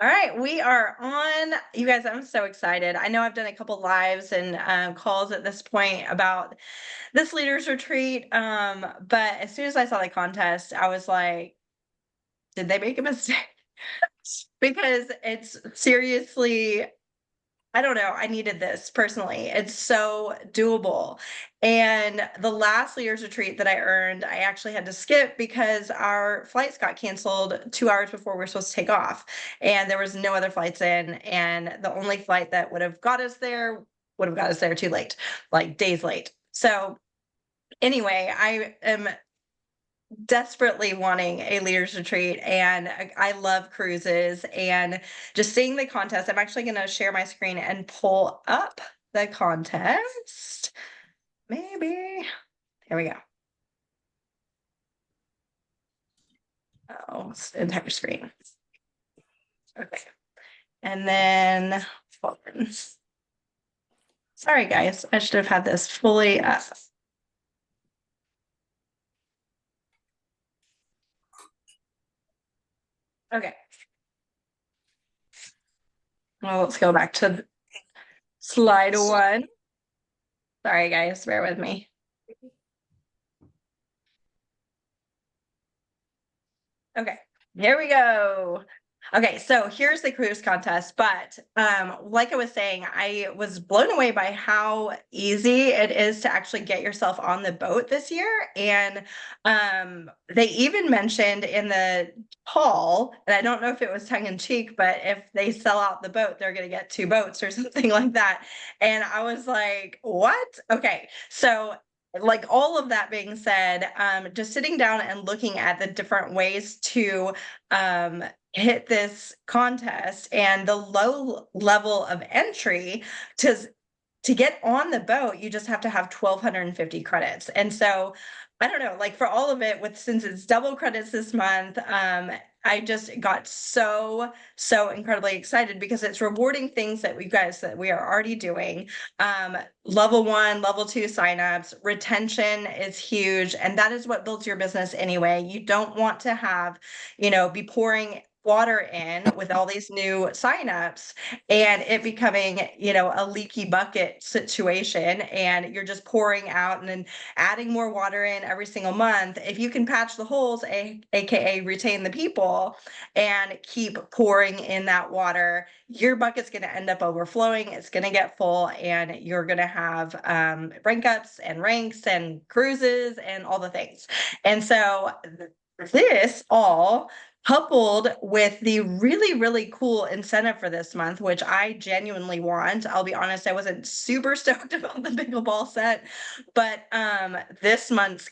All right, we are on. You guys, I'm so excited. I know I've done a couple lives and calls at this point about this leaders retreat. But as soon as I saw the contest, I was like, did they make a mistake? Because it's seriously, I don't know. I needed this personally. It's so doable. And the last leaders retreat that I earned, I actually had to skip because our flights got canceled 2 hours before we were supposed to take off. And there was no other flights in. And the only flight that would have got us there too late, like days late. So anyway, I am desperately wanting a leaders retreat, and I love cruises and just seeing the contest. I'm actually going to share my screen and pull up the contest. Maybe. Here we go. Oh, it's the entire screen. Okay. And then sorry guys, I should have had this fully up. Okay. Well, let's go back to slide one. Sorry guys, bear with me. Okay, here we go. Okay, so here's the cruise contest, but like I was saying, I was blown away by how easy it is to actually get yourself on the boat this year. And they even mentioned in the call, and I don't know if it was tongue in cheek, but if they sell out the boat, they're going to get 2 boats or something like that. And I was like, what? Okay, so like all of that being said, just sitting down and looking at the different ways to hit this contest and the low level of entry to to get on the boat, you just have to have 1,250 credits. And so I don't know, like for all of it, with since it's double credits this month, I just got so incredibly excited because it's rewarding things that we are already doing. Level one, level two signups, retention is huge, and that is what builds your business anyway. You don't want to have, be pouring water in with all these new signups and it becoming, a leaky bucket situation, and you're just pouring out and then adding more water in every single month. If you can patch the holes, aka retain the people, and keep pouring in that water, your bucket's going to end up overflowing. It's going to get full, and you're going to have rank ups and ranks and cruises and all the things. And so this all coupled with the really, really cool incentive for this month, which I genuinely want. I'll be honest, I wasn't super stoked about the pickleball set, but this month's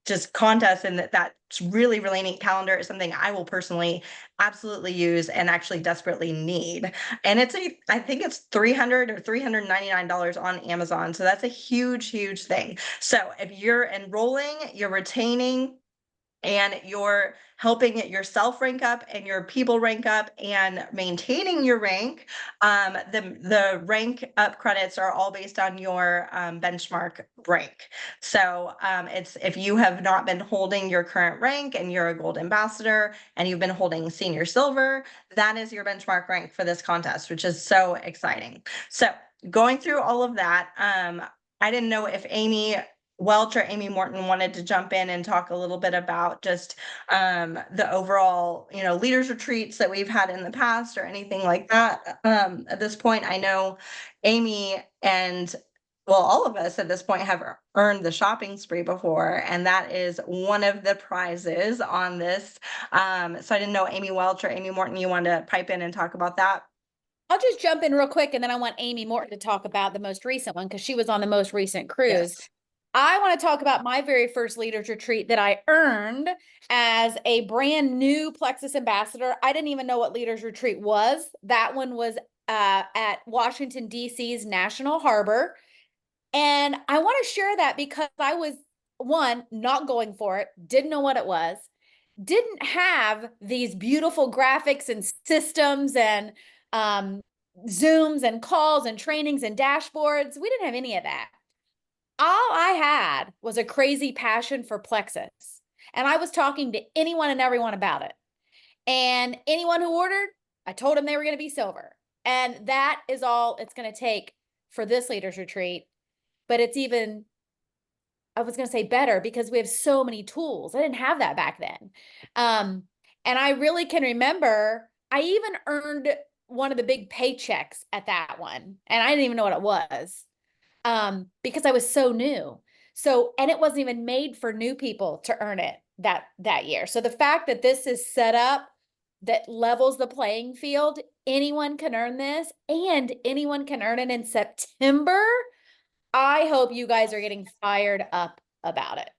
just contest and that's really, really neat calendar is something I will personally absolutely use and actually desperately need. And I think it's $300 or $399 on Amazon. So that's a huge, huge thing. So if you're enrolling, you're retaining, and you're helping yourself rank up and your people rank up and maintaining your rank, the rank up credits are all based on your benchmark rank. So it's if you have not been holding your current rank and you're a gold ambassador and you've been holding senior silver, that is your benchmark rank for this contest, which is so exciting. So going through all of that, I didn't know if Amy Welch or Amy Morton wanted to jump in and talk a little bit about just the overall, leaders retreats that we've had in the past or anything like that. At this point, I know Amy and well, all of us at this point have earned the shopping spree before, and that is one of the prizes on this. So I didn't know Amy Welch or Amy Morton, you wanted to pipe in and talk about that? I'll just jump in real quick, and then I want Amy Morton to talk about the most recent one because she was on the most recent cruise. Yes. I want to talk about my very first leaders retreat that I earned as a brand new Plexus ambassador. I didn't even know what leaders retreat was. That one was at Washington, D.C.'s National Harbor. And I want to share that because I was, one, not going for it, didn't know what it was, didn't have these beautiful graphics and systems and um, Zooms and calls and trainings and dashboards. We didn't have any of that. All I had was a crazy passion for Plexus. And I was talking to anyone and everyone about it. And anyone who ordered, I told them they were going to be silver. And that is all it's going to take for this leaders retreat. But it's even, I was going to say better because we have so many tools. I didn't have that back then. And I really can remember I even earned one of the big paychecks at that one. And I didn't even know what it was because I was so new. So, and it wasn't even made for new people to earn it that year. So the fact that this is set up that levels the playing field, anyone can earn this and anyone can earn it in September. I hope you guys are getting fired up about it.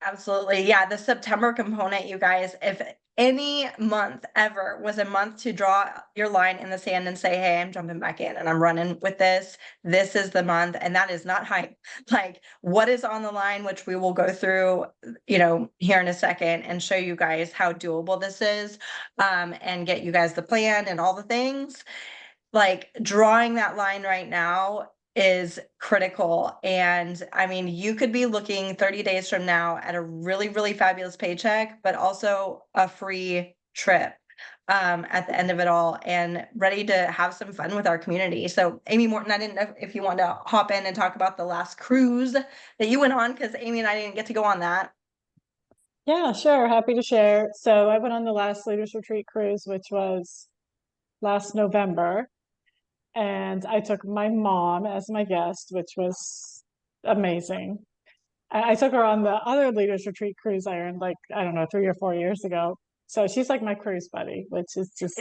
Absolutely. Yeah, the September component, you guys, if any month ever was a month to draw your line in the sand and say, hey, I'm jumping back in and I'm running with this, this is the month. And that is not hype. Like what is on the line, which we will go through, here in a second and show you guys how doable this is, and get you guys the plan and all the things. Like drawing that line right now is critical. And I mean, you could be looking 30 days from now at a really, really fabulous paycheck, but also a free trip at the end of it all and ready to have some fun with our community. So Amy Morton, I didn't know if you wanted to hop in and talk about the last cruise that you went on, because Amy and I didn't get to go on that. Yeah, sure. Happy to share. So I went on the last Leaders Retreat cruise, which was last November. And I took my mom as my guest, which was amazing. I took her on the other Leaders Retreat cruise I earned like, I don't know, 3 or 4 years ago. So she's like my cruise buddy, which is just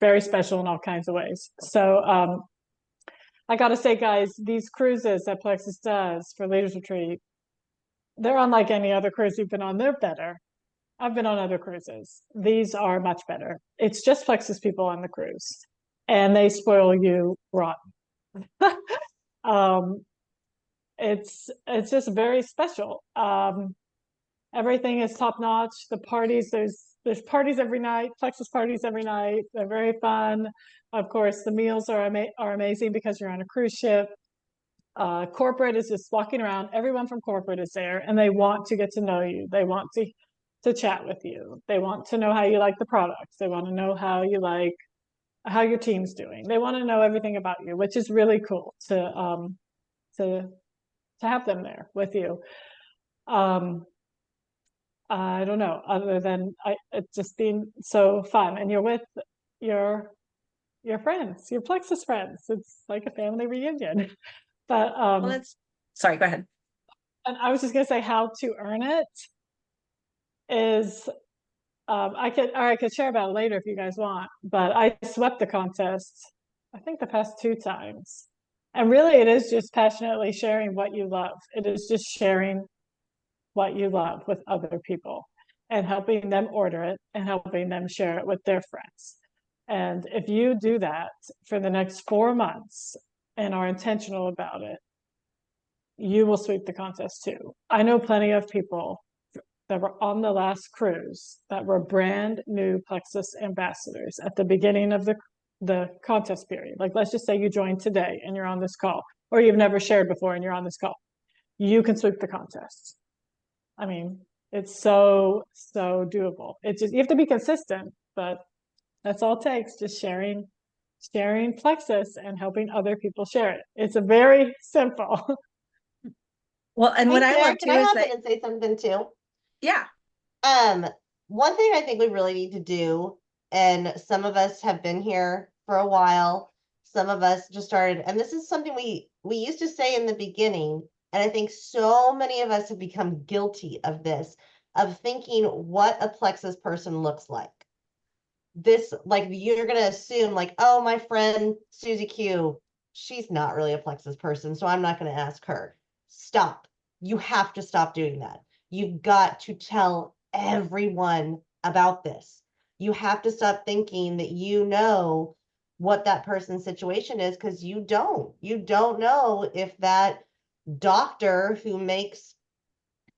very special in all kinds of ways. So I got to say, guys, these cruises that Plexus does for Leaders Retreat, they're unlike any other cruise you've been on. They're better. I've been on other cruises. These are much better. It's just Plexus people on the cruise, and they spoil you rotten. It's just very special. Everything is top notch. The parties, there's parties every night, Plexus parties every night. They're very fun. Of course, the meals are amazing because you're on a cruise ship. Corporate is just walking around. Everyone from corporate is there, and they want to get to know you. They want to chat with you. They want to know how you like the products. They want to know how your team's doing. They want to know everything about you, which is really cool to have them there with you. I don't know, other than it's just been so fun, and you're with your friends, your Plexus friends. It's like a family reunion. But Well, sorry, go ahead. and I was just gonna say how to earn it is I could share about it later if you guys want, but I swept the contest I think the past 2 times. And really it is just passionately sharing what you love. It is just sharing what you love with other people and helping them order it and helping them share it with their friends. And if you do that for the next 4 months and are intentional about it, you will sweep the contest too. I know plenty of people that were on the last cruise that were brand new Plexus ambassadors at the beginning of the contest period. Like, let's just say you joined today and you're on this call, or you've never shared before and you're on this call. You can sweep the contest. I mean, it's so doable. It's just, you have to be consistent, but that's all it takes. Just sharing Plexus and helping other people share it. It's a very simple. Well, and what I Sarah, love too can I is hop that, in and say something too? yeah, One thing I think we really need to do, and some of us have been here for a while, some of us just started, and this is something we used to say in the beginning, and I think so many of us have become guilty of this, of thinking what a Plexus person looks like. This, like, you're gonna assume like, oh, my friend Susie Q, she's not really a Plexus person, so I'm not gonna ask her. Stop. You have to stop doing that. You've got to tell everyone about this. You have to stop thinking that you know what that person's situation is, because you don't. You don't know if that doctor who makes,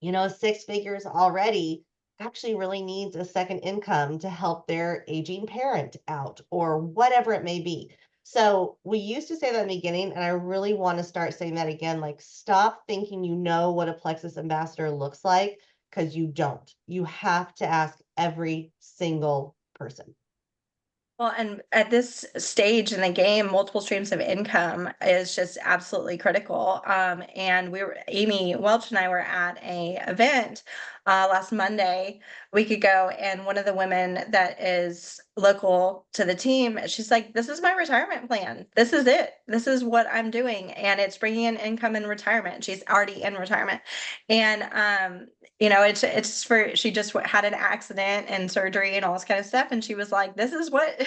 6 figures already actually really needs a second income to help their aging parent out or whatever it may be. So we used to say that in the beginning, and I really want to start saying that again. Like, stop thinking you know what a Plexus ambassador looks like, because you don't. You have to ask every single person. Well, and at this stage in the game, multiple streams of income is just absolutely critical. And Amy Welch and I were at a event last Monday, a week ago, and one of the women that is local to the team, she's like, "This is my retirement plan. This is it. This is what I'm doing, and it's bringing in income in retirement." She's already in retirement, and she just had an accident and surgery and all this kind of stuff. And she was like, this is what,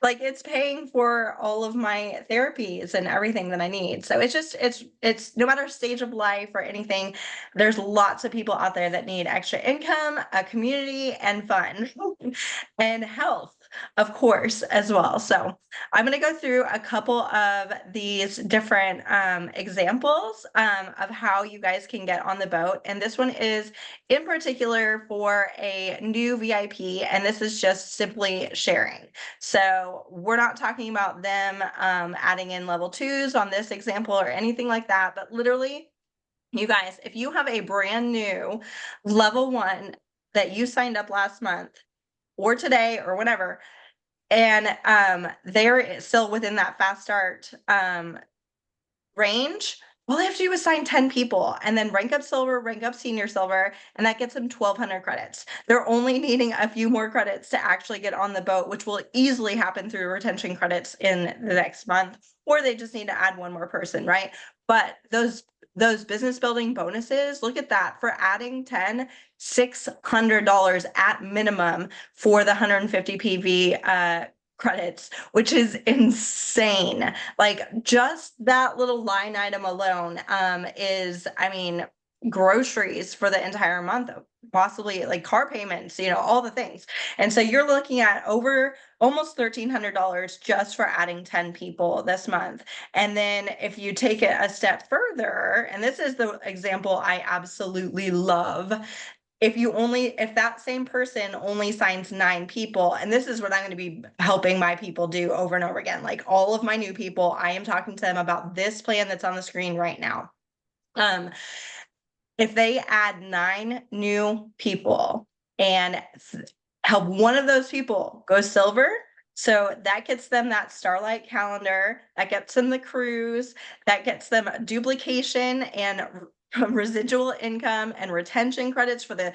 like, it's paying for all of my therapies and everything that I need. So it's no matter stage of life or anything, there's lots of people out there that need extra income, a community, and fun and health, of course, as well. So I'm going to go through a couple of these different examples of how you guys can get on the boat. And this one is in particular for a new VIP, and this is just simply sharing. So we're not talking about them adding in level 2s on this example or anything like that, but literally, you guys, if you have a brand new level 1 that you signed up last month or today or whatever, and they're still within that fast start range, all they have to do is sign 10 people and then rank up silver, rank up senior silver, and that gets them 1,200 credits. They're only needing a few more credits to actually get on the boat, which will easily happen through retention credits in the next month, or they just need to add one more person, right? But those business building bonuses, look at that, for adding 10, $600 at minimum for the 150 PV credits, which is insane. Like, just that little line item alone is, I mean, groceries for the entire month, possibly like car payments, all the things. And so you're looking at over almost $1,300 just for adding 10 people this month. And then if you take it a step further, and this is the example I absolutely love, if that same person only signs 9 people, and this is what I'm going to be helping my people do over and over again, like all of my new people, I am talking to them about this plan that's on the screen right now. If they add 9 new people and help one of those people go silver, so that gets them that Starlight calendar, that gets them the cruise, that gets them duplication and residual income and retention credits for the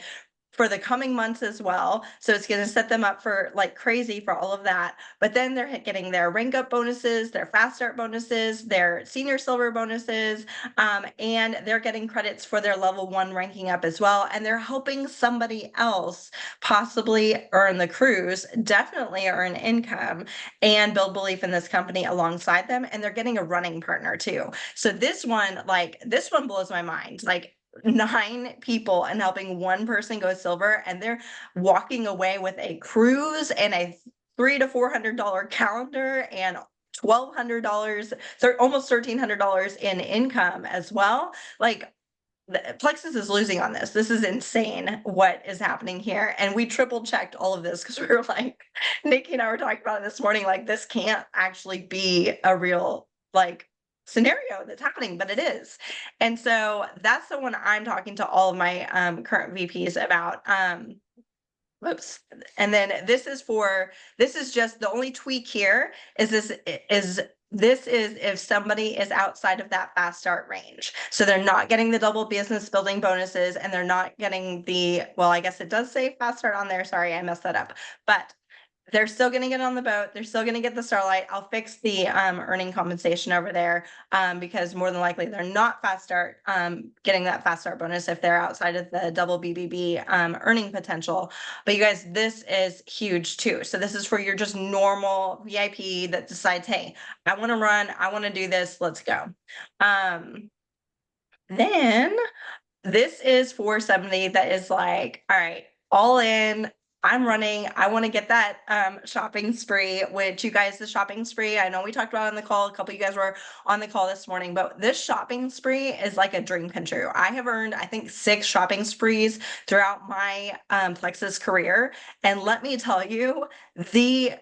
coming months as well. So it's going to set them up for like crazy for all of that. But then they're getting their rank up bonuses, their fast start bonuses, their senior silver bonuses, and they're getting credits for their level 1 ranking up as well. And they're helping somebody else possibly earn the cruise, definitely earn income, and build belief in this company alongside them. And they're getting a running partner too. So this one blows my mind. Like, 9 people and helping one person go silver, and they're walking away with a cruise and a $300 to $400 calendar and $1,200, so almost $1,300 in income as well. Like, Plexus is losing on this. This is insane what is happening here. And we triple checked all of this because we were like, Nikki and I were talking about it this morning, like, this can't actually be a real scenario that's happening, but it is. And so that's the one I'm talking to all of my current VPs about. Whoops. And then this is just the only tweak here is if somebody is outside of that fast start range. So they're not getting the double business building bonuses, and they're not getting I guess it does say fast start on there. Sorry, I messed that up. But they're still going to get on the boat. They're still going to get the Starlight. I'll fix the earning compensation over there because more than likely they're not fast start getting that fast start bonus if they're outside of the double BBB earning potential. But you guys, this is huge too. So this is for your just normal VIP that decides, hey, I want to run, I want to do this, let's go. Then this is for somebody that is like, all right, all in, I'm running, I want to get that shopping spree, which you guys, the shopping spree, I know we talked about on the call, a couple of you guys were on the call this morning, but this shopping spree is like a dream come true. I have earned, I think, 6 shopping sprees throughout my Plexus career. And let me tell you, the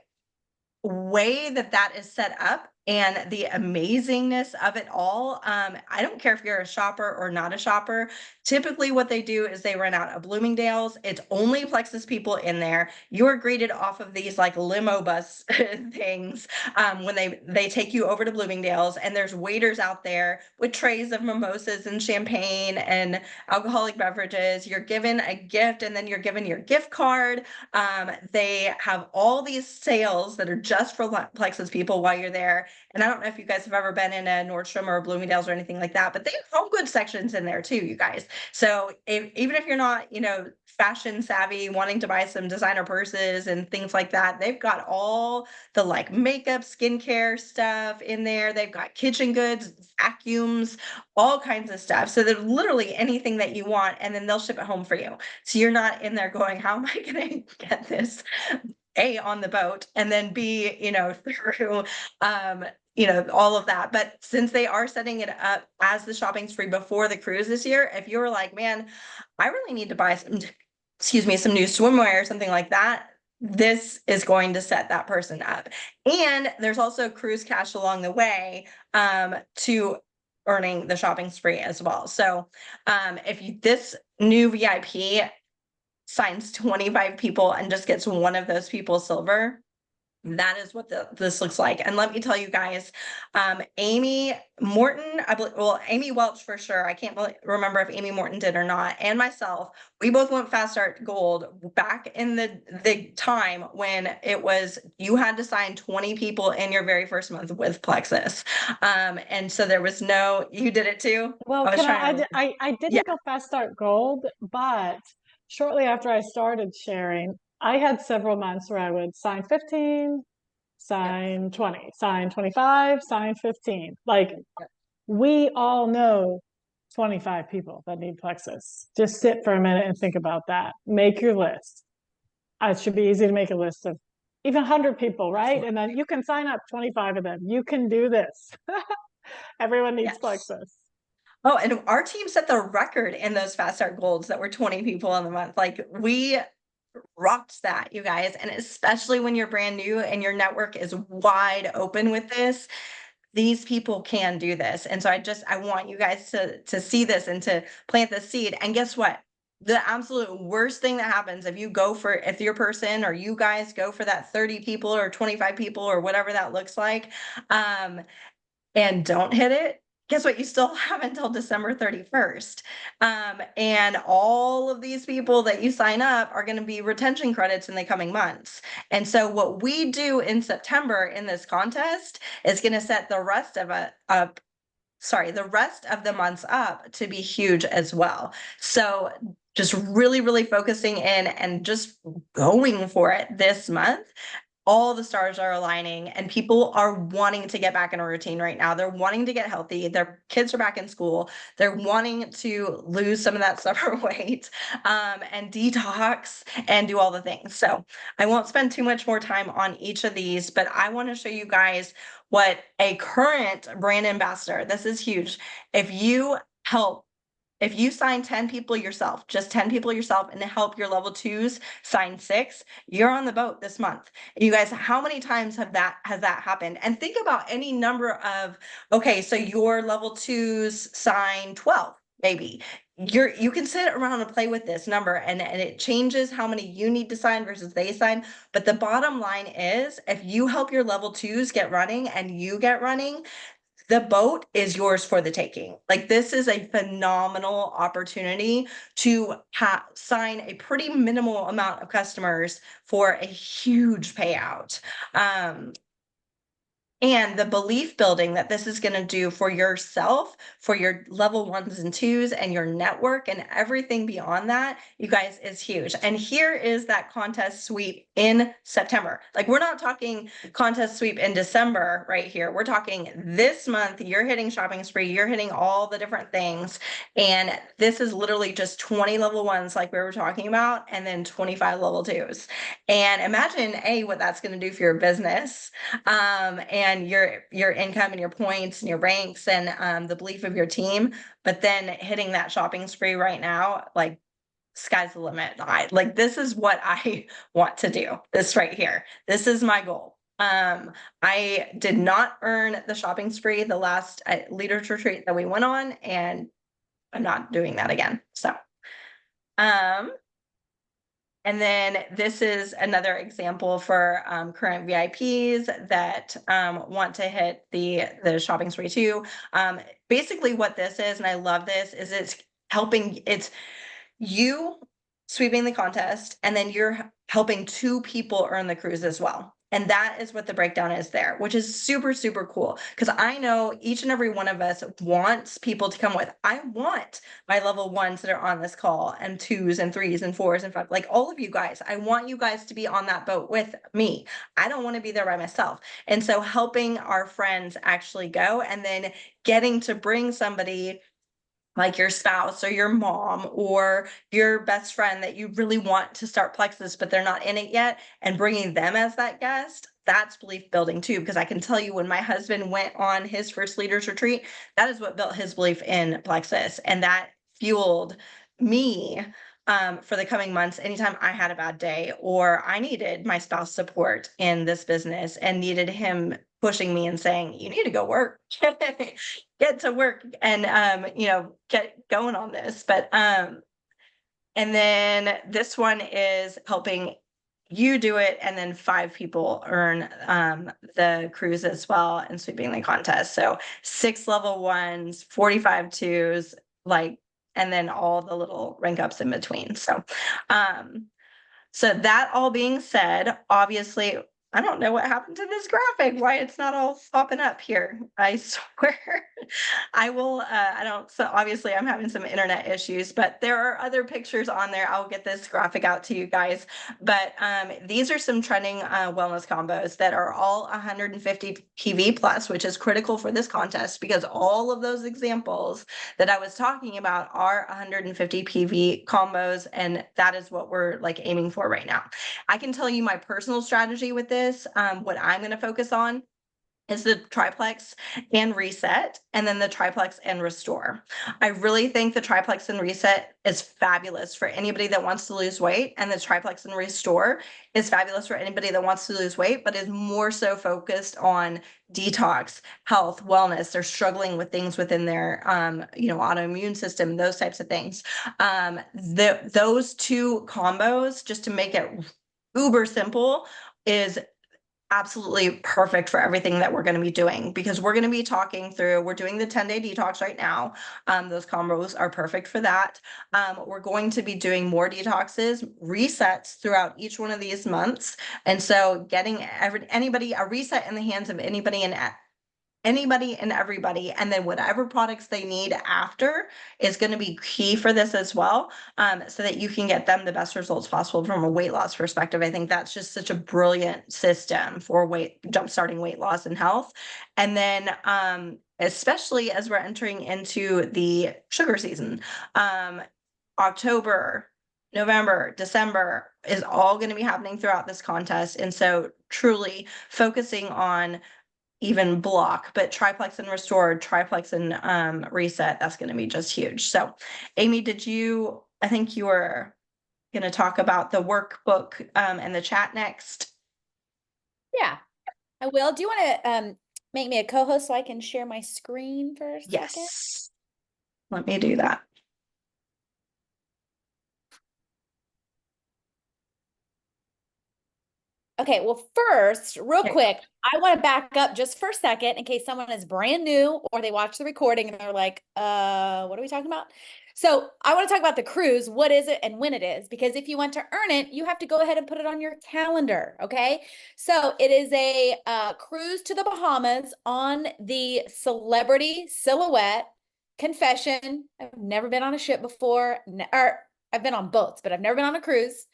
way that is set up and the amazingness of it all. I don't care if you're a shopper or not a shopper. Typically what they do is they rent out a Bloomingdale's. It's only Plexus people in there. You're greeted off of these like limo bus things when they take you over to Bloomingdale's, and there's waiters out there with trays of mimosas and champagne and alcoholic beverages. You're given a gift, and then you're given your gift card. They have all these sales that are just for Plexus people while you're there. And I don't know if you guys have ever been in a Nordstrom or a Bloomingdale's or anything like that, but they have home goods sections in there too, you guys. So even if you're not, fashion savvy, wanting to buy some designer purses and things like that, they've got all the like makeup, skincare stuff in there. They've got kitchen goods, vacuums, all kinds of stuff. So there's literally anything that you want, and then they'll ship it home for you. So you're not in there going, how am I going to get this? A, on the boat, and then B, through all of that. But since they are setting it up as the shopping spree before the cruise this year, if you're like, man, I really need to buy some new swimwear or something like that, this is going to set that person up. And there's also cruise cash along the way to earning the shopping spree as well. So if this new VIP signs 25 people and just gets one of those people silver, that is what this looks like. And let me tell you guys, Amy Morton, Amy Welch for sure. I can't remember if Amy Morton did or not. And myself, we both went Fast Start Gold back in the time when it was, you had to sign 20 people in your very first month with Plexus. And so there was you did it too? Well, I didn't Yeah. go Fast Start Gold, but shortly after I started sharing, I had several months where I would sign 15, sign 20, sign 25, sign 15. Like we all know 25 people that need Plexus. Just sit for a minute and think about that. Make your list. It should be easy to make a list of even 100 people, right? And then you can sign up 25 of them. You can do this. Everyone needs Plexus. Oh, and our team set the record in those Fast Start Golds that were 20 people in the month. Like we rocked that, you guys. And especially when you're brand new and your network is wide open with this, these people can do this. And so I want you guys to see this and to plant the seed. And guess what? The absolute worst thing that happens if your person or you guys go for that 30 people or 25 people or whatever that looks like, and don't hit it, guess what? You still have until December 31st. And all of these people that you sign up are going to be retention credits in the coming months. And so what we do in September in this contest is going to set the rest of the rest of the months up to be huge as well. So just really, really focusing in and just going for it this month. All the stars are aligning and people are wanting to get back in a routine right now. They're wanting to get healthy. Their kids are back in school. They're wanting to lose some of that summer weight and detox and do all the things. So I won't spend too much more time on each of these, but I want to show you guys what a current brand ambassador, this is huge. If you sign 10 people yourself, just 10 people yourself, and help your level 2s sign 6, you're on the boat this month. You guys, how many times has that happened? And think about any number of, okay, so your level 2s sign 12, maybe. You can sit around and play with this number and it changes how many you need to sign versus they sign. But the bottom line is, if you help your level 2s get running and you get running, the boat is yours for the taking. Like this is a phenomenal opportunity to sign a pretty minimal amount of customers for a huge payout. And the belief building that this is going to do for yourself, for your level 1s and 2s and your network and everything beyond that, you guys, is huge. And here is that contest sweep in September. Like we're not talking contest sweep in December right here. We're talking this month, you're hitting shopping spree, you're hitting all the different things. And this is literally just 20 level 1s like we were talking about, and then 25 level 2s. And imagine what that's going to do for your business. And your income and your points and your ranks and the belief of your team, but then hitting that shopping spree right now, like sky's the limit. This is what I want to do. This right here. This is my goal. I did not earn the shopping spree the last leaders retreat that we went on, and I'm not doing that again. So, and then this is another example for current VIPs that want to hit the shopping spree too. Basically what this is, and I love this, is it's you sweeping the contest, and then you're helping 2 people earn the cruise as well. And that is what the breakdown is there, which is super, super cool. Because I know each and every one of us wants people to come with. I want my level 1s that are on this call, and 2s and 3s and 4s and 5, like all of you guys. I want you guys to be on that boat with me. I don't want to be there by myself. And so helping our friends actually go, and then getting to bring somebody like your spouse or your mom or your best friend that you really want to start Plexus, but they're not in it yet, and bringing them as that guest, that's belief building too. Because I can tell you, when my husband went on his first leaders retreat, that is what built his belief in Plexus. And that fueled me for the coming months. Anytime I had a bad day or I needed my spouse support in this business and needed him pushing me and saying, you need to go work, get to work, and get going on this. But and then this one is helping you do it, and then 5 people earn the cruise as well, and sweeping the contest. So 6 level 1s, 45 2s, like, and then all the little rank ups in between. So so that all being said, obviously, I don't know what happened to this graphic, why it's not all popping up here. I swear. I will, I don't, so obviously I'm having some internet issues, but there are other pictures on there. I'll get this graphic out to you guys. But these are some trending wellness combos that are all 150 PV plus, which is critical for this contest, because all of those examples that I was talking about are 150 PV combos, and that is what we're like aiming for right now. I can tell you my personal strategy with this. What I'm going to focus on is the triplex and reset, and then the triplex and restore. I really think the triplex and reset is fabulous for anybody that wants to lose weight, and the triplex and restore is fabulous for anybody that wants to lose weight, but is more so focused on detox, health, wellness. They're struggling with things within their autoimmune system, those types of things. Those 2 combos, just to make it uber simple, is absolutely perfect for everything that we're going to be doing, because we're going to be talking through, we're doing the 10-day detox right now. Those combos are perfect for that. We're going to be doing more detoxes, resets throughout each one of these months. And so getting anybody a reset in the hands of anybody and everybody, and then whatever products they need after is going to be key for this as well, so that you can get them the best results possible from a weight loss perspective. I think that's just such a brilliant system for jumpstarting weight loss and health. And then especially as we're entering into the sugar season, October, November, December is all going to be happening throughout this contest. And so truly focusing on even block, but triplex and restore, triplex and reset, that's going to be just huge. So Amy, I think you were going to talk about the workbook and the chat next. Yeah, I will. Do you want to make me a co-host so I can share my screen for a second? Yes. Let me do that. Okay, well, first, real Okay. quick, I want to back up just for a second in case someone is brand new or they watch the recording and they're like, what are we talking about? So I want to talk about the cruise. What is it and when it is? Because if you want to earn it, you have to go ahead and put it on your calendar. Okay. So it is a cruise to the Bahamas on the Celebrity Silhouette Confession. I've never been on a ship before, or I've been on boats, but I've never been on a cruise.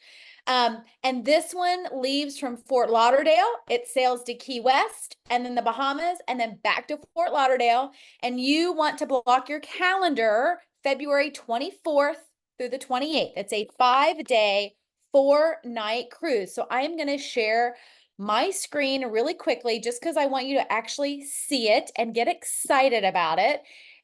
And this one leaves from Fort Lauderdale. It sails to Key West and then the Bahamas and then back to Fort Lauderdale. And you want to block your calendar February 24th through the 28th. It's a 5-day, 4-night cruise. So I am going to share my screen really quickly just because I want you to actually see it and get excited about it.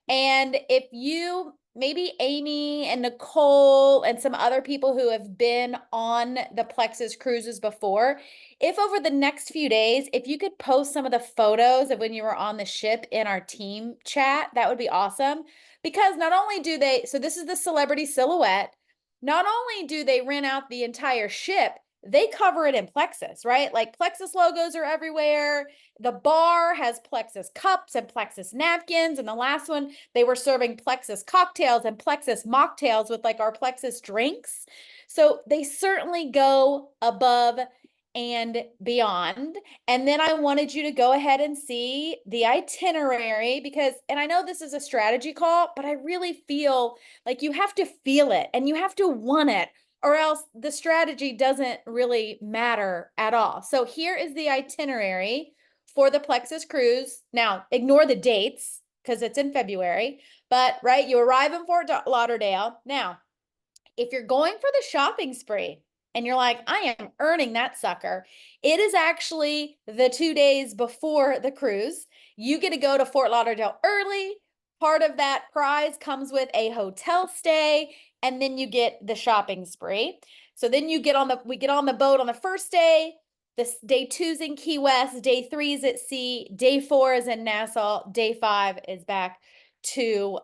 And if you maybe Amy and Nicole and some other people who have been on the Plexus cruises before, if over the next few days, if you could post some of the photos of when you were on the ship in our team chat, that would be awesome. Because not only do they, so this is the celebrity silhouette, not only do they rent out the entire ship, they cover it in Plexus, right? Like Plexus logos are everywhere. The bar has Plexus cups and Plexus napkins. And the last one, they were serving Plexus cocktails and Plexus mocktails with like our Plexus drinks. So they certainly go above and beyond. And then I wanted you to go ahead and see the itinerary because, and I know this is a strategy call, but I really feel like you have to feel it and you have to want it, or else the strategy doesn't really matter at all. So here is the itinerary for the Plexus cruise. Now, ignore the dates because it's in February, but right, you arrive in Fort Lauderdale. Now, if you're going for the shopping spree and you're like, I am earning that sucker, it is actually the 2 days before the cruise. You get to go to Fort Lauderdale early. Part of that prize comes with a hotel stay, and then you get the shopping spree. So then we get on the boat on the first day. This day 2's in Key West, day 3 is at sea, day 4 is in Nassau, day 5 is back to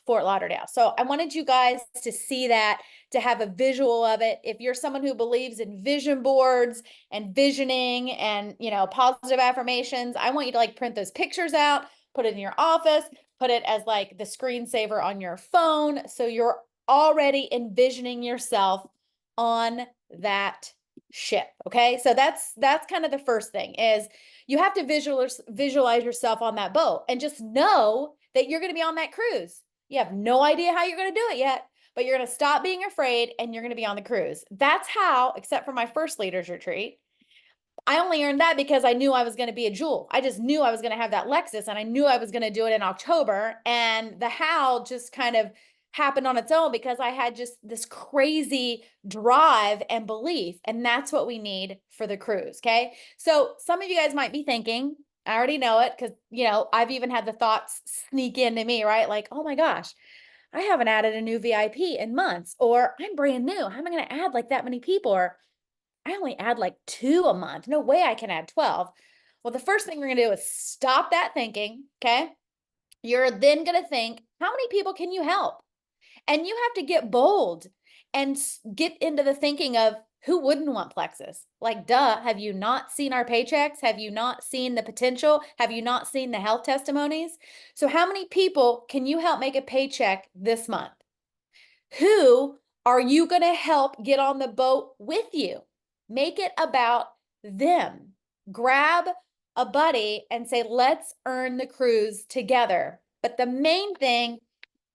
Fort Lauderdale. So I wanted you guys to see that, to have a visual of it. If you're someone who believes in vision boards and visioning and, you know, positive affirmations, I want you to like print those pictures out, put it in your office, put it as like the screensaver on your phone. So you're already envisioning yourself on that ship. Okay. So that's kind of the first thing is you have to visualize yourself on that boat and just know that you're going to be on that cruise. You have no idea how you're going to do it yet, but you're going to stop being afraid and you're going to be on the cruise. That's how, except for my first leaders retreat, I only earned that because I knew I was going to be a jewel. I just knew I was going to have that Lexus and I knew I was going to do it in October. And the how just kind of happened on its own because I had just this crazy drive and belief. And that's what we need for the cruise. Okay. So some of you guys might be thinking, I already know it because, you know, I've even had the thoughts sneak into me, right? Like, oh my gosh, I haven't added a new VIP in months, or I'm brand new. How am I going to add like that many people? Or I only add like 2 a month. No way I can add 12. Well, the first thing we're going to do is stop that thinking. Okay. You're then going to think, how many people can you help? And you have to get bold and get into the thinking of who wouldn't want Plexus? Like, duh, have you not seen our paychecks? Have you not seen the potential? Have you not seen the health testimonies? So how many people can you help make a paycheck this month? Who are you going to help get on the boat with you? Make it about them. Grab a buddy and say, let's earn the cruise together. But the main thing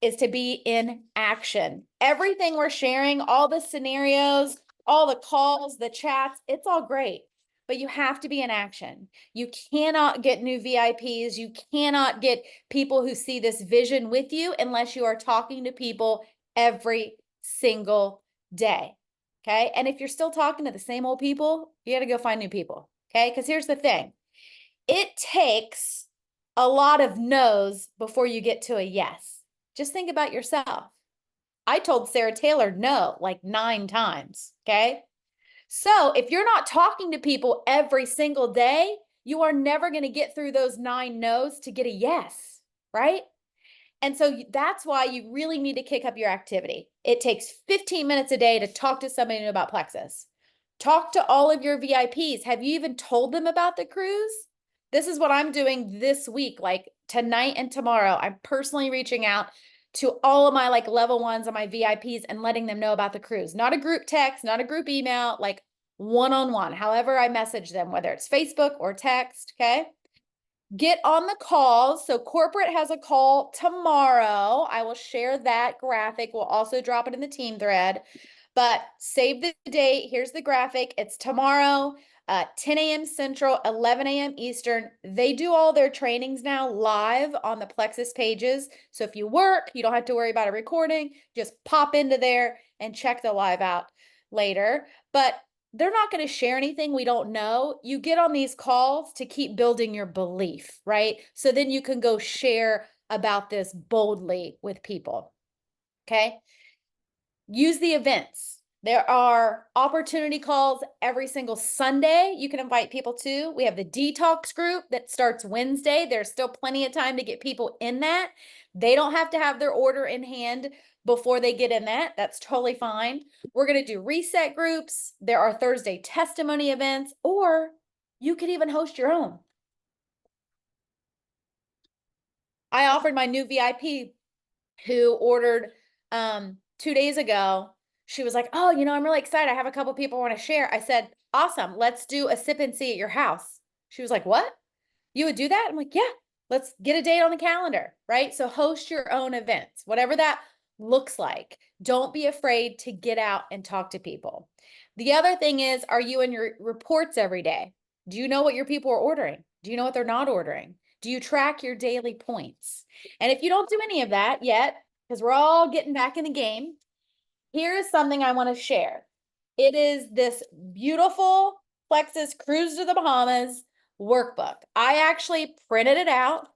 is to be in action. Everything we're sharing, all the scenarios, all the calls, the chats, it's all great, but you have to be in action. You cannot get new VIPs. You cannot get people who see this vision with you unless you are talking to people every single day. Okay. And if you're still talking to the same old people, you got to go find new people. Okay. Because here's the thing. It takes a lot of no's before you get to a yes. Just think about yourself. I told Sarah Taylor no like 9 times. Okay. So if you're not talking to people every single day, you are never going to get through those 9 no's to get a yes. Right. And so that's why you really need to kick up your activity. It takes 15 minutes a day to talk to somebody new about Plexus. Talk to all of your VIPs. Have you even told them about the cruise? This is what I'm doing this week, like tonight and tomorrow. I'm personally reaching out to all of my like level 1s and my VIPs and letting them know about the cruise. Not a group text, not a group email, like one-on-one, however I message them, whether it's Facebook or text, okay? Get on the calls. So corporate has a call tomorrow. I will share that graphic. We'll also drop it in the team thread, but save the date. Here's the graphic. It's tomorrow, 10 a.m. Central, 11 a.m. Eastern. They do all their trainings now live on the Plexus pages. So if you work, you don't have to worry about a recording. Just pop into there and check the live out later. But they're not going to share anything we don't know. You get on these calls to keep building your belief, right? So then you can go share about this boldly with people. Okay. Use the events. There are opportunity calls every single Sunday you can invite people to. We have the detox group that starts Wednesday. There's still plenty of time to get people in that. They don't have to have their order in hand before they get in that. That's totally fine. We're going to do reset groups. There are Thursday testimony events, or you could even host your own. I offered my new VIP who ordered 2 days ago. She was like, oh, I'm really excited. I have a couple people want to share. I said, awesome. Let's do a sip and see at your house. She was like, what? You would do that? I'm like, yeah, let's get a date on the calendar, right? So host your own events, whatever that looks like. Don't be afraid to get out and talk to people. The other thing is, are you in your reports every day? Do you know what your people are ordering? Do you know what they're not ordering? Do you track your daily points? And if you don't do any of that yet, because we're all getting back in the game, here is something I want to share. It is this beautiful Plexus Cruise to the Bahamas workbook. I actually printed it out.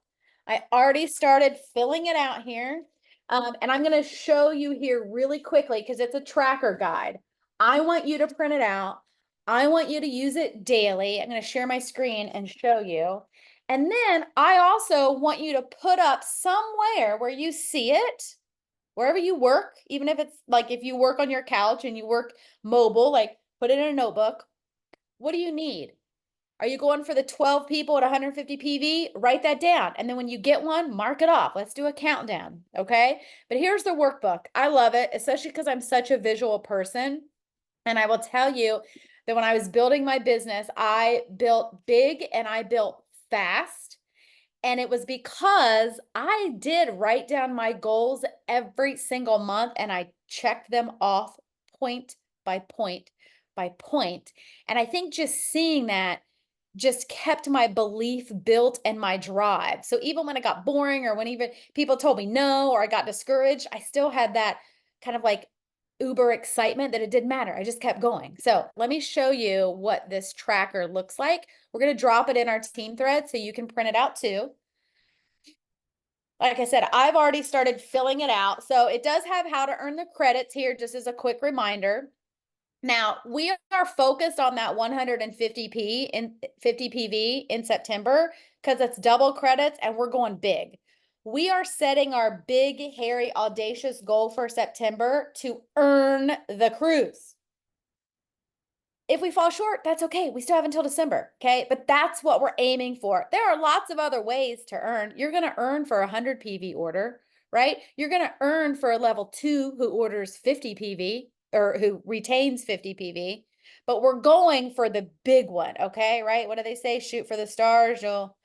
I already started filling it out here. And I'm going to show you here really quickly because it's a tracker guide. I want you to print it out. I want you to use it daily. I'm going to share my screen and show you. And then I also want you to put up somewhere where you see it, wherever you work, even if it's like if you work on your couch and you work mobile, like put it in a notebook. What do you need? Are you going for the 12 people at 150 PV? Write that down. And then when you get one, mark it off. Let's do a countdown. Okay. But here's the workbook. I love it, especially because I'm such a visual person. And I will tell you that when I was building my business, I built big and I built fast. And it was because I did write down my goals every single month and I checked them off point by point by point. And I think just seeing that just kept my belief built and my drive. So even when it got boring or when even people told me no or I got discouraged, I still had that kind of like uber excitement that it didn't matter. I just kept going. So let me show you what this tracker looks like. We're going to drop it in our team thread so you can print it out too. Like I said, I've already started filling it out. So it does have how to earn the credits here, just as a quick reminder. Now we are focused on that 150 PV in September because it's double credits and we're going big. We are setting our big, hairy, audacious goal for September to earn the cruise. If we fall short, that's okay. We still have until December, okay? But that's what we're aiming for. There are lots of other ways to earn. You're going to earn for a 100 PV order, right? You're going to earn for a level 2 who orders 50 PV or who retains 50 PV. But we're going for the big one, okay? Right? What do they say? Shoot for the stars, you'll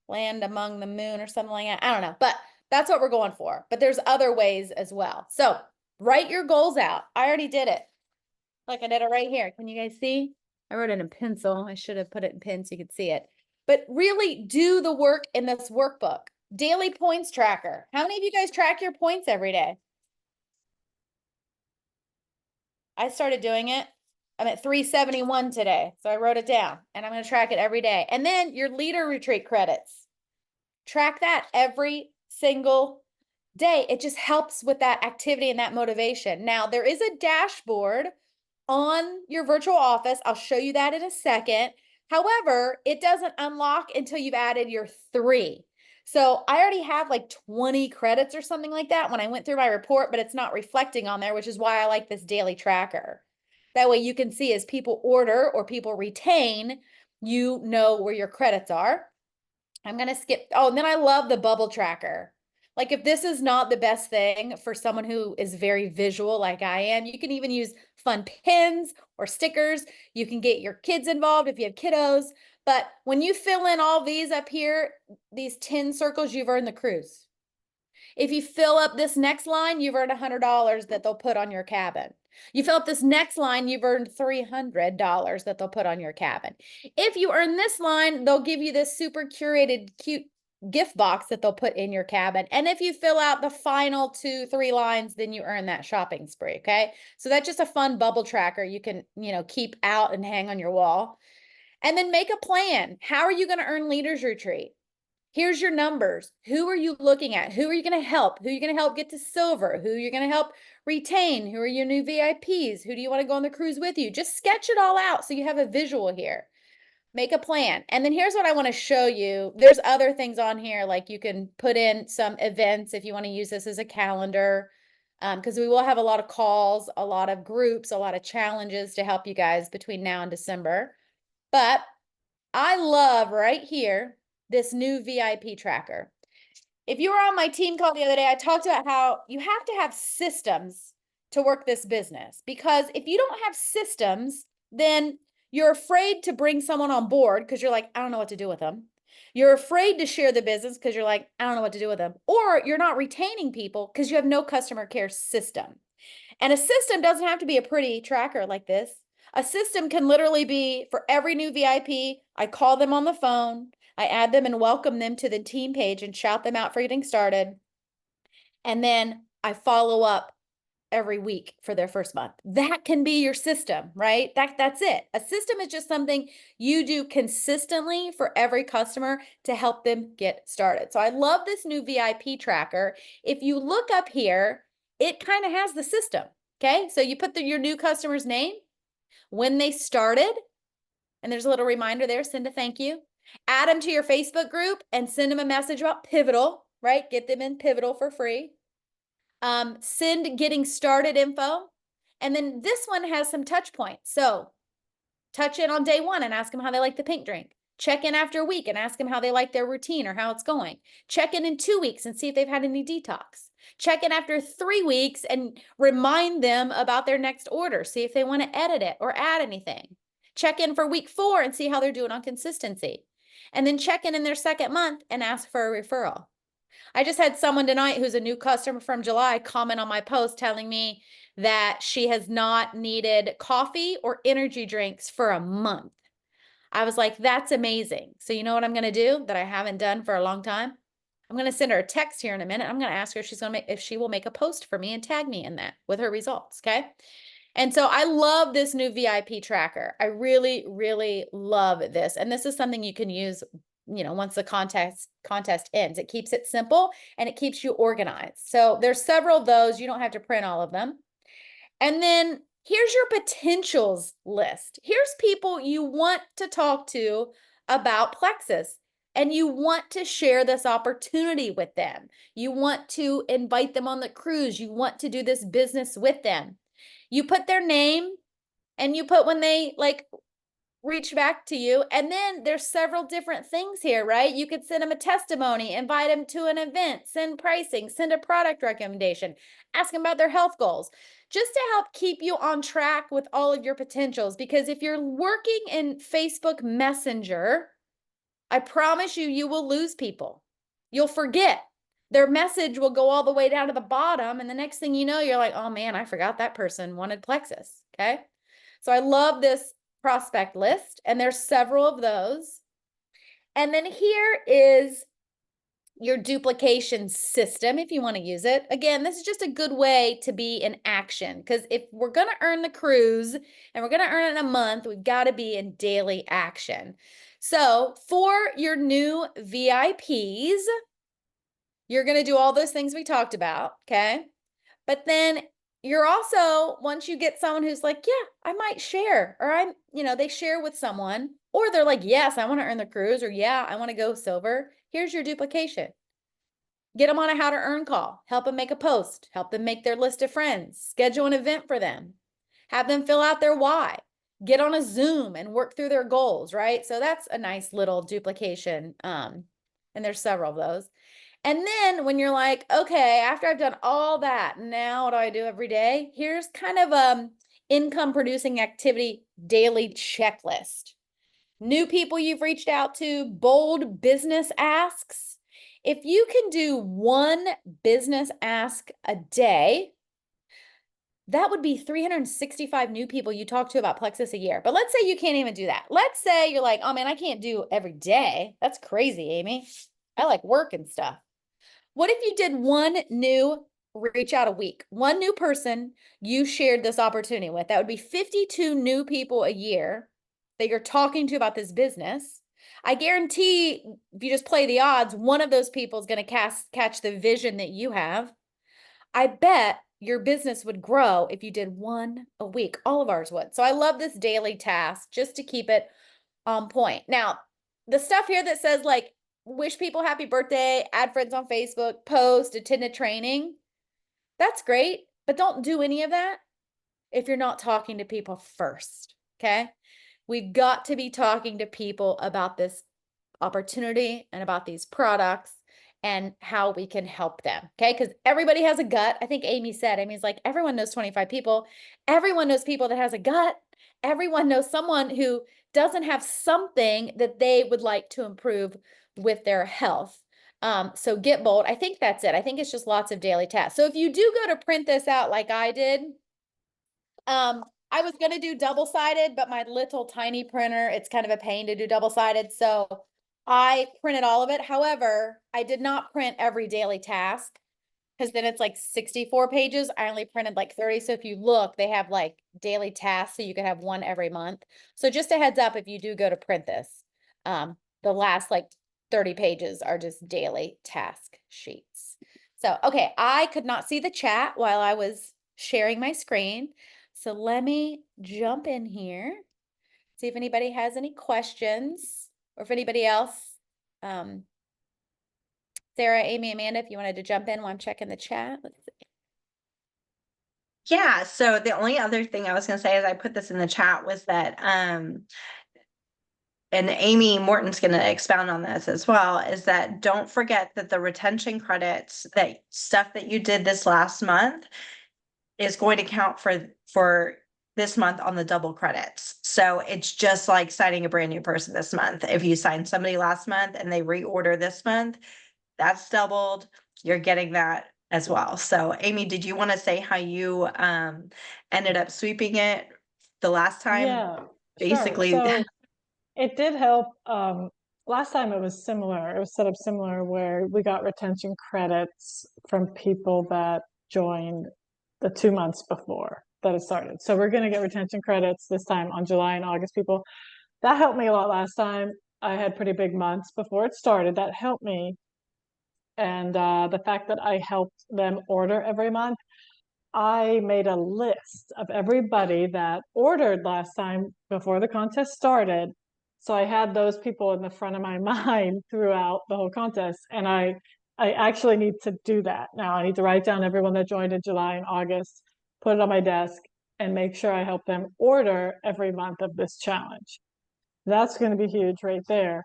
land among the moon or something like that. I don't know, but that's what we're going for. But there's other ways as well. So write your goals out. I already did it. Like I did it right here. Can you guys see? I wrote it in pencil. I should have put it in pen so you could see it. But really do the work in this workbook. Daily points tracker. How many of you guys track your points every day? I started doing it. I'm at 371 today. So I wrote it down and I'm going to track it every day. And then your leader retreat credits. Track that every single day. It just helps with that activity and that motivation. Now, there is a dashboard on your virtual office. I'll show you that in a second. However, it doesn't unlock until you've added your 3. So I already have like 20 credits or something like that when I went through my report, but it's not reflecting on there, which is why I like this daily tracker. That way you can see as people order or people retain, you know where your credits are. I'm going to skip. Oh, and then I love the bubble tracker. Like if this is not the best thing for someone who is very visual like I am, you can even use fun pins or stickers. You can get your kids involved if you have kiddos. But when you fill in all these up here, these 10 circles, you've earned the cruise. If you fill up this next line, you've earned $100 that they'll put on your cabin. You fill up this next line, you've earned $300 that they'll put on your cabin. If you earn this line, they'll give you this super curated, cute gift box that they'll put in your cabin. And if you fill out the final 2-3 lines, then you earn that shopping spree. Okay. So that's just a fun bubble tracker you can, keep out and hang on your wall. And then make a plan. How are you going to earn Leaders Retreat? Here's your numbers. Who are you looking at? Who are you going to help? Who are you going to help get to silver? Who are you going to help retain? Who are your new VIPs? Who do you want to go on the cruise with you? Just sketch it all out so you have a visual here. Make a plan. And then here's what I want to show you. There's other things on here, like you can put in some events if you want to use this as a calendar, because we will have a lot of calls, a lot of groups, a lot of challenges to help you guys between now and December. But I love right here this new VIP tracker. If you were on my team call the other day, I talked about how you have to have systems to work this business, because if you don't have systems, then you're afraid to bring someone on board because you're like, I don't know what to do with them. You're afraid to share the business because you're like, I don't know what to do with them. Or you're not retaining people because you have no customer care system. And a system doesn't have to be a pretty tracker like this. A system can literally be for every new VIP, I call them on the phone, I add them and welcome them to the team page and shout them out for getting started. And then I follow up every week for their first month. That can be your system, right? That's it. A system is just something you do consistently for every customer to help them get started. So I love this new VIP tracker. If you look up here, it kind of has the system. Okay. So you put your new customer's name, when they started, and there's a little reminder there, send a thank you. Add them to your Facebook group and send them a message about Pivotal, right? Get them in Pivotal for free. Send getting started info. And then this one has some touch points. So touch in on day 1 and ask them how they like the pink drink. Check in after a week and ask them how they like their routine or how it's going. Check in 2 weeks and see if they've had any detox. Check in after 3 weeks and remind them about their next order. See if they want to edit it or add anything. Check in for week 4 and see how they're doing on consistency. And then check in their second month and ask for a referral. I just had someone tonight who's a new customer from July comment on my post telling me that she has not needed coffee or energy drinks for a month. I was like, that's amazing. So you know what I'm going to do that I haven't done for a long time? I'm going to send her a text here in a minute. I'm going to ask her if she will make a post for me and tag me in that with her results. Okay. And so I love this new VIP tracker. I really, really love this. And this is something you can use, once the contest ends. It keeps it simple and it keeps you organized. So there's several of those. You don't have to print all of them. And then here's your potentials list. Here's people you want to talk to about Plexus, and you want to share this opportunity with them. You want to invite them on the cruise. You want to do this business with them. You put their name and you put when they reach back to you. And then there's several different things here, right? You could send them a testimony, invite them to an event, send pricing, send a product recommendation, ask them about their health goals, just to help keep you on track with all of your potentials. Because if you're working in Facebook Messenger, I promise you, you will lose people. You'll forget. Their message will go all the way down to the bottom. And the next thing you know, you're like, oh man, I forgot that person wanted Plexus. Okay. So I love this prospect list, and there's several of those. And then here is your duplication system if you want to use it. Again, this is just a good way to be in action, because if we're going to earn the cruise and we're going to earn it in a month, we've got to be in daily action. So for your new VIPs, you're going to do all those things we talked about, okay? But then you're also, once you get someone who's like, yeah, I might share, or they share with someone, or they're like, yes, I want to earn the cruise, or yeah, I want to go silver. Here's your duplication. Get them on a how to earn call, help them make a post, help them make their list of friends, schedule an event for them, have them fill out their why, get on a Zoom and work through their goals, right? So that's a nice little duplication. And there's several of those. And then when you're like, okay, after I've done all that, now what do I do every day? Here's kind of income producing activity daily checklist. New people you've reached out to, bold business asks. If you can do 1 business ask a day, that would be 365 new people you talk to about Plexus a year. But let's say you can't even do that. Let's say you're like, oh man, I can't do every day. That's crazy, Amy. I like work and stuff. What if you did 1 new reach out a week? 1 new person you shared this opportunity with. That would be 52 new people a year that you're talking to about this business. I guarantee if you just play the odds, one of those people is going to catch the vision that you have. I bet your business would grow if you did one a week. All of ours would. So I love this daily task just to keep it on point. Now, the stuff here that says like wish people happy birthday, add friends on Facebook, post, attend a training, that's great, but don't do any of that if you're not talking to people first. Okay. We've got to be talking to people about this opportunity and about these products and how we can help them. Okay. Because everybody has a gut. I think Amy's like, everyone knows 25 people. Everyone knows people that has a gut. Everyone knows someone who doesn't have something that they would like to improve with their health. So get bold. I think that's it. I think it's just lots of daily tasks. So if you do go to print this out like I did, I was going to do double-sided, but my little tiny printer, it's kind of a pain to do double-sided. So I printed all of it. However, I did not print every daily task because then it's like 64 pages. I only printed like 30. So if you look, they have like daily tasks. So you could have one every month. So just a heads up, if you do go to print this, the last like 30 pages are just daily task sheets. So, okay, I could not see the chat while I was sharing my screen. So let me jump in here, see if anybody has any questions or if anybody else, Sarah, Amy, Amanda, if you wanted to jump in while I'm checking the chat. Let's see. Yeah, so the only other thing I was gonna say as I put this in the chat was that, and Amy Morton's gonna expound on this as well, is that don't forget that the retention credits, that stuff that you did this last month is going to count for this month on the double credits. So it's just like signing a brand new person this month. If you signed somebody last month and they reorder this month, that's doubled. You're getting that as well. So Amy, did you want to say how you ended up sweeping it the last time? Yeah, sure. Basically. So it did help. Last time it was similar. It was set up similar where we got retention credits from people that joined the 2 months before that it started. So we're going to get retention credits this time on July and August people. That helped me a lot last time. I had pretty big months before it started. That helped me. And the fact that I helped them order every month, I made a list of everybody that ordered last time before the contest started. So I had those people in the front of my mind throughout the whole contest. And I actually need to do that now. I need to write down everyone that joined in July and August, put it on my desk, and make sure I help them order every month of this challenge. That's going to be huge right there.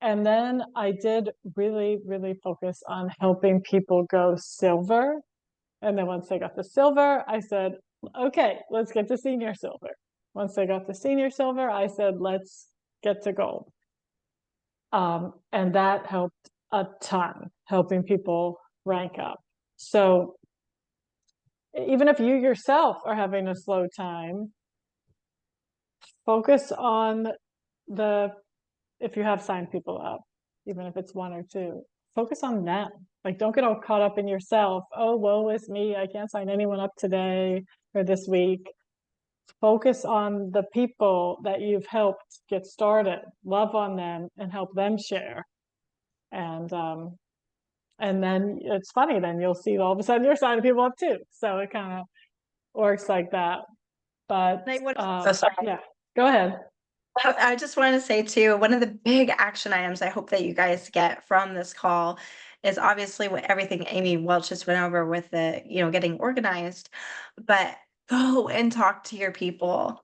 And then I did really, really focus on helping people go silver. And then once they got the silver, I said, okay, let's get to senior silver. Once they got to senior silver, I said, let's get to gold. And that helped a ton, helping people rank up. So even if you yourself are having a slow time, focus on if you have signed people up, even if it's one or two, focus on them. Like, don't get all caught up in yourself. Oh, woe is me. I can't sign anyone up today or this week. Focus on the people that you've helped get started. Love on them and help them share. And then it's funny. Then you'll see all of a sudden you're signing people up too. So it kind of works like that. But yeah, go ahead. I just wanted to say too, one of the big action items I hope that you guys get from this call is obviously what everything Amy Welch just went over with the, getting organized, but go and talk to your people.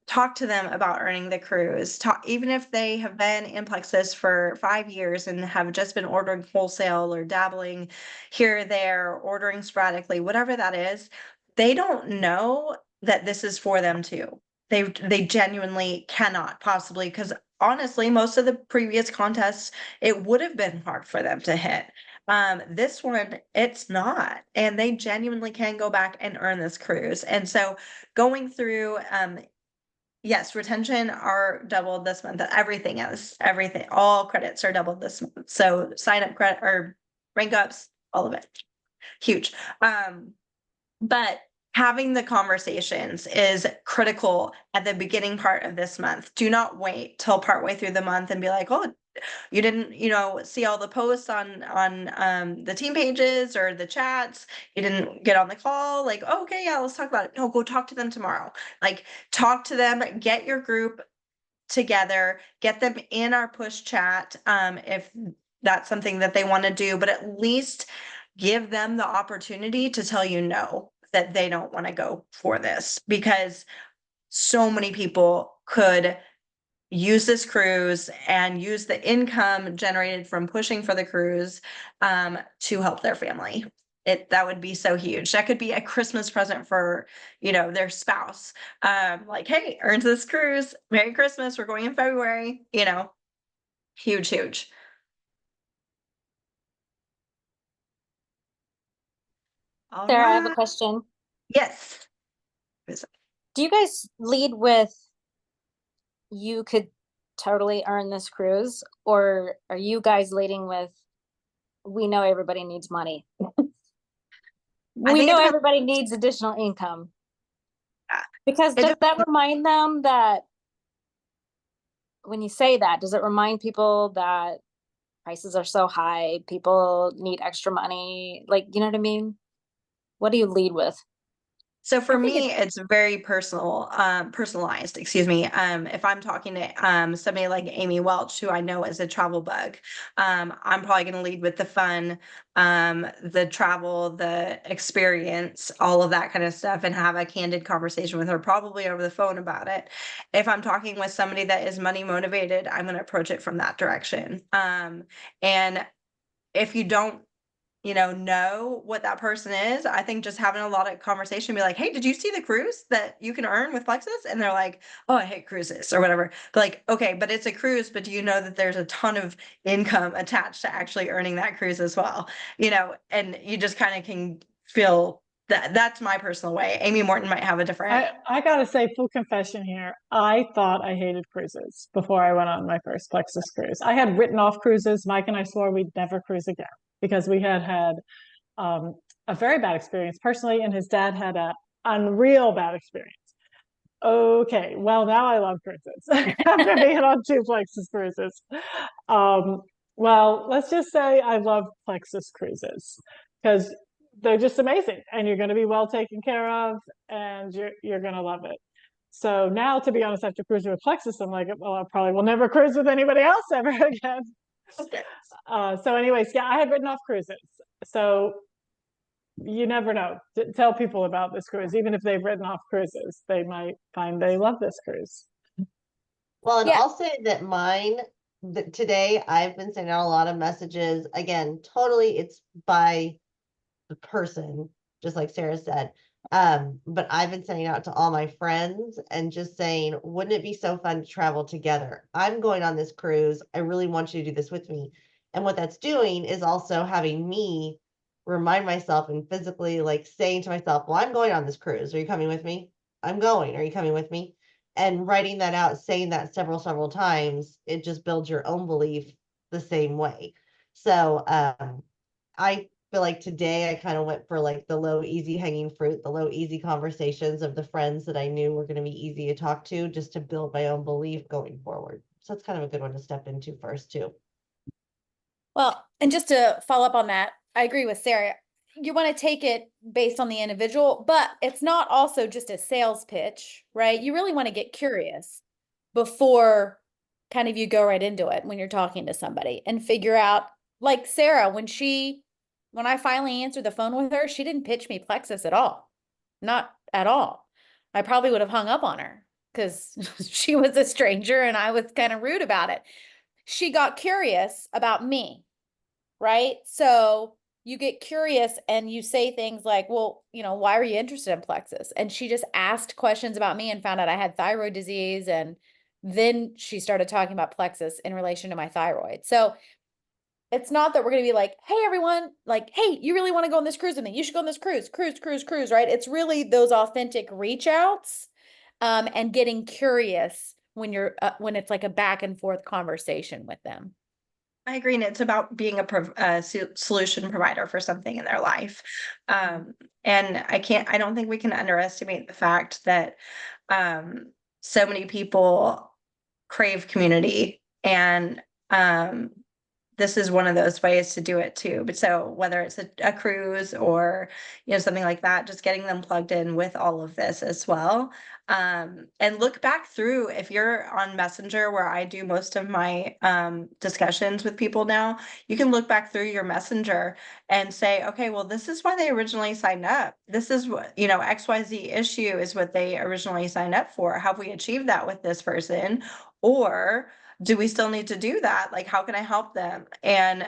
Talk to them about earning the cruise. Even if they have been in Plexus for 5 years and have just been ordering wholesale or dabbling here or there, ordering sporadically, whatever that is, they don't know that this is for them too. They genuinely cannot possibly, because honestly, most of the previous contests, it would have been hard for them to hit. This one, it's not, and they genuinely can go back and earn this cruise. And so going through, yes, retention are doubled this month. Everything is, all credits are doubled this month. So sign up credit or rank ups, all of it, huge. But having the conversations is critical at the beginning part of this month. Do not wait till partway through the month and be like, oh, you didn't, see all the posts on the team pages or the chats. You didn't get on the call. Like, oh, okay, yeah, let's talk about it. No, go talk to them tomorrow. Like, talk to them, get your group together, get them in our push chat, if that's something that they want to do, but at least give them the opportunity to tell you no, that they don't want to go for this, because so many people could use this cruise and use the income generated from pushing for the cruise to help their family. That would be so huge. That could be a Christmas present for, their spouse. Like, hey, earns this cruise. Merry Christmas. We're going in February, huge, huge. All Sarah, I have a right. question. Yes. Do you guys lead with you could totally earn this cruise, or are you guys leading with we know everybody needs money? I We think it know depends- everybody needs additional income. Yeah. Because It does that remind them that when you say that, does it remind people that prices are so high, people need extra money? Like, you know what I mean? What do you lead with? So for think me, it's very personalized, excuse me. If I'm talking to somebody like Amy Welch, who I know is a travel bug, I'm probably gonna lead with the fun, the travel, the experience, all of that kind of stuff, and have a candid conversation with her, probably over the phone about it. If I'm talking with somebody that is money motivated, I'm gonna approach it from that direction. And if you don't know what that person is, I think just having a lot of conversation, be like, hey, did you see the cruise that you can earn with Plexus? And they're like, oh, I hate cruises or whatever. But like, okay, but it's a cruise, but do you know that there's a ton of income attached to actually earning that cruise as well? And you just kind of can feel that. That's my personal way. Amy Morton might have a different. I gotta say, full confession here. I thought I hated cruises before I went on my first Plexus cruise. I had written off cruises. Mike and I swore we'd never cruise again because we had a very bad experience personally, and his dad had a unreal bad experience. Okay, well now I love cruises after being on 2 Plexus cruises. Well, let's just say I love Plexus cruises because they're just amazing, and you're going to be well taken care of, and you're going to love it. So now, to be honest, after cruising with Plexus, I'm like, well, I probably will never cruise with anybody else ever again. So anyways, yeah, I had written off cruises. So you never know. Tell people about this cruise. Even if they've written off cruises, they might find they love this cruise. Well, and Yeah. I'll say that mine, that today I've been sending out a lot of messages. Again, totally it's by the person, just like Sarah said. But I've been sending out to all my friends and just saying, wouldn't it be so fun to travel together? I'm going on this cruise. I really want you to do this with me. And what that's doing is also having me remind myself and physically like saying to myself, well, I'm going on this cruise. Are you coming with me? I'm going. Are you coming with me? And writing that out, saying that several times, it just builds your own belief the same way. So I feel like today I kind of went for like the low, easy hanging fruit, the low, easy conversations of the friends that I knew were going to be easy to talk to, just to build my own belief going forward. So that's kind of a good one to step into first too. Well, and just to follow up on that, I agree with Sarah. You want to take it based on the individual, but it's not also just a sales pitch, right? You really want to get curious before kind of you go right into it when you're talking to somebody and figure out, like Sarah, when I finally answered the phone with her, she didn't pitch me Plexus at all. Not at all. I probably would have hung up on her because she was a stranger and I was kind of rude about it. She got curious about me, right? So you get curious and you say things like, well, why are you interested in Plexus? And she just asked questions about me and found out I had thyroid disease. And then she started talking about Plexus in relation to my thyroid. So it's not that we're going to be like, hey, everyone, like, hey, you really want to go on this cruise with me? You should go on this cruise, right? It's really those authentic reach outs and getting curious when it's like a back and forth conversation with them. I agree, and it's about being a solution provider for something in their life. And I don't think we can underestimate the fact that so many people crave community, and this is one of those ways to do it too. But so whether it's a cruise or, you know, something like that, just getting them plugged in with all of this as well. And look back through, if you're on Messenger, where I do most of my discussions with people now, you can look back through your Messenger and say, okay, well, this is why they originally signed up. This is what, you know, XYZ issue is what they originally signed up for. Have we achieved that with this person? Or do we still need to do that? Like, how can I help them? And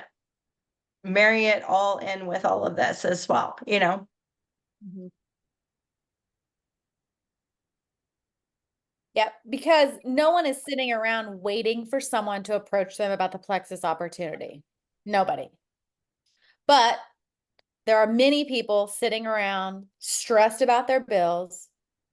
marry it all in with all of this as well, you know? Yep, because no one is sitting around waiting for someone to approach them about the Plexus opportunity. Nobody. But there are many people sitting around stressed about their bills,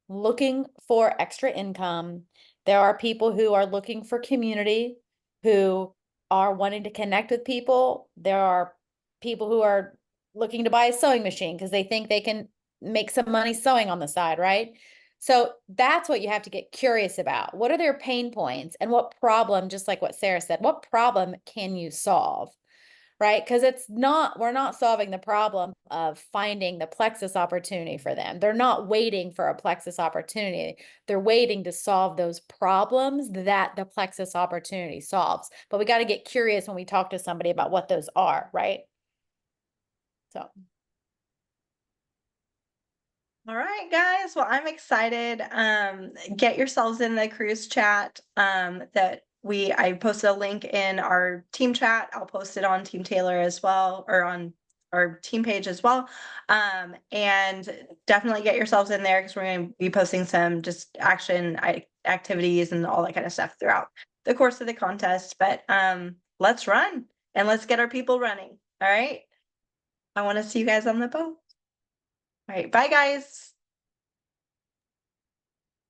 looking for extra income. There are people who are looking for community, who are wanting to connect with people. There are people who are looking to buy a sewing machine because they think they can make some money sewing on the side, right? So that's what you have to get curious about. What are their pain points, and what problem, just like what Sarah said, what problem can you solve? Right? Because we're not solving the problem of finding the Plexus opportunity for them. They're not waiting for a Plexus opportunity. They're waiting to solve those problems that the Plexus opportunity solves. But we got to get curious when we talk to somebody about what those are, right? So. All right, guys. Well, I'm excited. Get yourselves in the cruise chat that I posted a link in our team chat. I'll post it on Team Taylor as well, or on our team page as well. And definitely get yourselves in there, because we're going to be posting some just activities and all that kind of stuff throughout the course of the contest. But let's run and let's get our people running. All right. I want to see you guys on the boat. All right. Bye, guys.